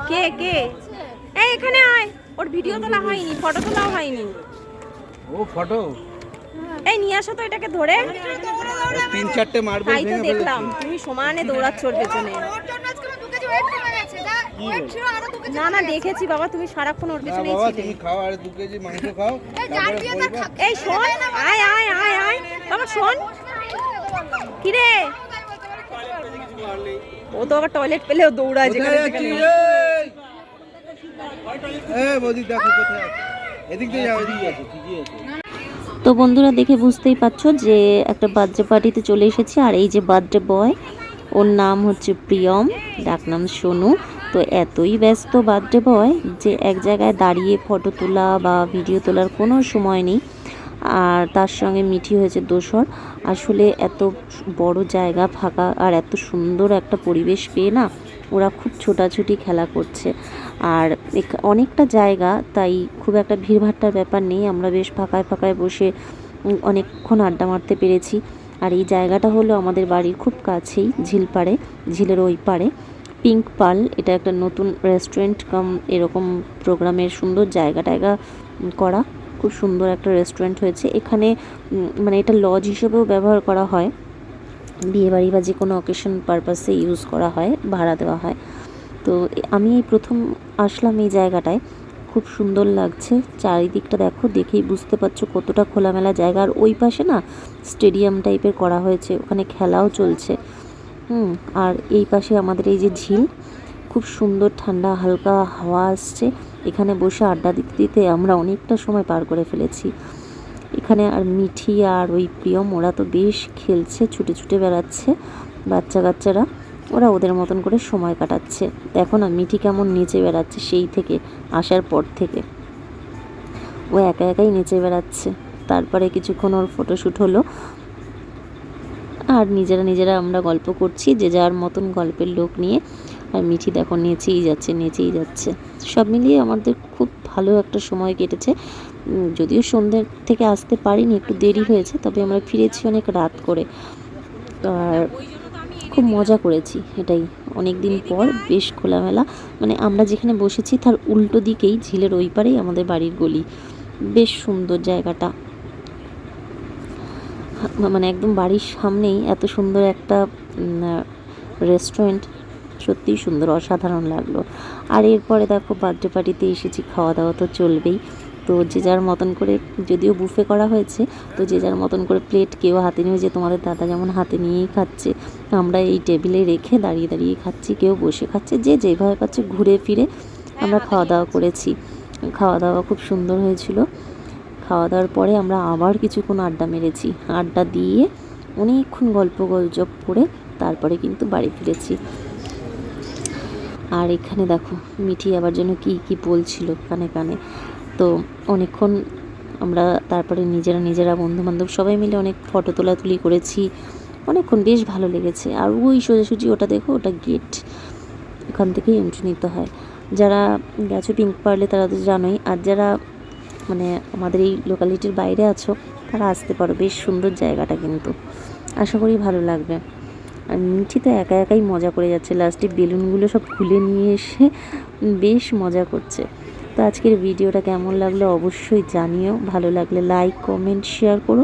কে কে এই এখানে আয়, ওর ভিডিও তোলা হয়নি, ফটো তোলাও হয়নি। ও ফটো এই নিয়ে আসো তো এটাকে ধরে। 3-4টে মারবে। তাই তো দেখলাম তুমি সমানে দৌড়াচ্ছ ওর পেছনে। না না দেখেছি বাবা, তুমি সারাক্ষণ ওর পেছনেই ছিলে। তুমি খাও আর 2 কেজি মাংস খাও। এই শোন, আয় আয় আয় আয় বাবা শোন। কি রে, ও তো আবার টয়লেট পেলেও দৌড়ায় যেখানে সেখানে। এই বৌদি দেখো কোথায় আছে, এদিক দিয়ে যাও, এদিকে আছে, ঠিকই আছে। তো বন্ধুরা দেখে বুঝতেই পারছো যে একটা বার্থডে পার্টিতে চলে এসেছি। আর এই যে বার্থডে বয়, ওর নাম হচ্ছে প্রিয়ম, ডাকনাম সোনু। তো এতই ব্যস্ত বার্থডে বয় যে এক জায়গায় দাঁড়িয়ে ফটো তোলা বা ভিডিও তোলার কোনো সময় নেই। আর তার সঙ্গে মিঠি হয়েছে দোসর। আসলে এত বড় জায়গা ফাঁকা আর এত সুন্দর একটা পরিবেশ পেয়ে না ওরা খুব ছোটাছুটি খেলা করছে। আর অনেকটা জায়গা, তাই খুব একটা ভিড়ভাট্টার ব্যাপার নেই। আমরা বেশ ফাঁকায় ফাঁকায় বসে অনেকক্ষণ আড্ডা মারতে পেরেছি। আর এই জায়গাটা হলো আমাদের বাড়ির খুব কাছেই, ঝিলপাড়ে, ঝিলের ওই পাড়ে পিঙ্ক পাল। এটা একটা নতুন রেস্টুরেন্ট কাম এরকম প্রোগ্রামের সুন্দর জায়গা করা, খুব সুন্দর একটা রেস্টুরেন্ট হয়েছে এখানে। মানে এটা লজ হিসেবেও ব্যবহার করা হয়, বিয়েবাড়ি বা যে কোনো অকেশন পারপাসে ইউজ করা হয়, ভাড়া দেওয়া হয়। তো আমি এই প্রথম আসলাম এই জায়গাটায়, খুব সুন্দর লাগছে। চারিদিকটা দেখো, দেখেই বুঝতে পারছো কতটা খোলামেলা জায়গা। আর ওই পাশে না স্টেডিয়াম টাইপের করা হয়েছে, ওখানে খেলাও চলছে। আর এই পাশে আমাদের এই যে ঝিল, খুব সুন্দর ঠান্ডা হালকা হাওয়া আসছে। এখানে বসে আড্ডা দিতে দিতে আমরা অনেকটা সময় পার করে ফেলেছি এখানে। আর মিঠি আর ওই প্রিয়ম ওরা তো বেশ খেলছে, ছুটে ছুটে বেড়াচ্ছে। বাচ্চা কাচ্চারা ওরা ওদের মতন করে সময় কাটাচ্ছে। দেখো না মিঠি কেমন নেচে বেড়াচ্ছে, সেই থেকে আসার পর থেকে ও একা একাই নেচে বেড়াচ্ছে। তারপরে কিছুক্ষণ ওর ফটোশ্যুট হলো। আর নিজেরা আমরা গল্প করছি, যে যার মতন গল্পের লোক নিয়ে। আর মিঠি দেখো নেচেই যাচ্ছে। সব মিলিয়ে আমাদের খুব ভালো একটা সময় কেটেছে। যদিও সন্ধ্যে থেকে আসতে পারিনি, একটু দেরি হয়েছে, তবে আমরা ফিরেছি অনেক রাত করে। আর খুব মজা করেছি, এটাই অনেক দিন পর বেশ খোলামেলা। মানে আমরা যেখানে বসেছি তার উল্টো দিকেই ঝিলের ওই পারেই আমাদের বাড়ির গলি। বেশ সুন্দর জায়গাটা, মানে একদম বাড়ির সামনেই এত সুন্দর একটা রেস্টুরেন্ট, সত্যিই সুন্দর, অসাধারণ লাগলো। আর এরপরে দেখো বার্থডে পার্টিতে এসেছি, খাওয়া দাওয়া তো চলবেই। তো যে যার মতন করে, যদিও বুফে করা হয়েছে, তো যে যার মতন করে প্লেট কেউ হাতে নিয়ে, যে তোমাদের দাদা যেমন হাতে নিয়েই খাচ্ছে, আমরা এই টেবিলে রেখে দাঁড়িয়ে দাঁড়িয়ে খাচ্ছি, কেউ বসে খাচ্ছে, যে যেভাবে পাচ্ছে ঘুরে ফিরে আমরা খাওয়া দাওয়া করেছি। খাওয়া দাওয়া খুব সুন্দর হয়েছিল। খাওয়া দাওয়ার পরে আমরা আবার কিছুক্ষণ আড্ডা মেরেছি, আড্ডা দিয়ে অনেকক্ষণ গল্প গুজব করে তারপরে কিন্তু বাড়ি ফিরেছি। আর এখানে দেখো মিঠি আবার যেন কি বলছিল কানে কানে। তো অনেকক্ষণ আমরা তারপরে নিজেরা বন্ধুবান্ধব সবাই মিলে অনেক ফটো তোলাতুলি করেছি, অনেকক্ষণ বেশ ভালো লেগেছে। আর ওই সোজাসুজি ওটা দেখো, ওটা গেট, ওখান থেকেই এন্ট্রি নিতে হয়। যারা গেছো পিঙ্ক পার্লে তারা তো জানোই, আর যারা মানে আমাদের এই লোকালিটির বাইরে আছো তারা আসতে পারো, বেশ সুন্দর জায়গাটা, কিন্তু আশা করি ভালো লাগবে। আর মিঠি তো একা একাই মজা করে যাচ্ছে, লাস্টে বেলুনগুলো সব খুলে নিয়ে এসে বেশ মজা করছে। তো আজকের ভিডিওটা কেমন লাগলো অবশ্যই জানিও, ভালো লাগলে লাইক কমেন্ট শেয়ার করো।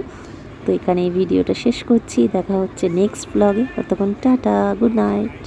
তো এখানে এই ভিডিওটা শেষ করছি, দেখা হচ্ছে নেক্সট ব্লগে। ততক্ষণ টাটা, গুড নাইট।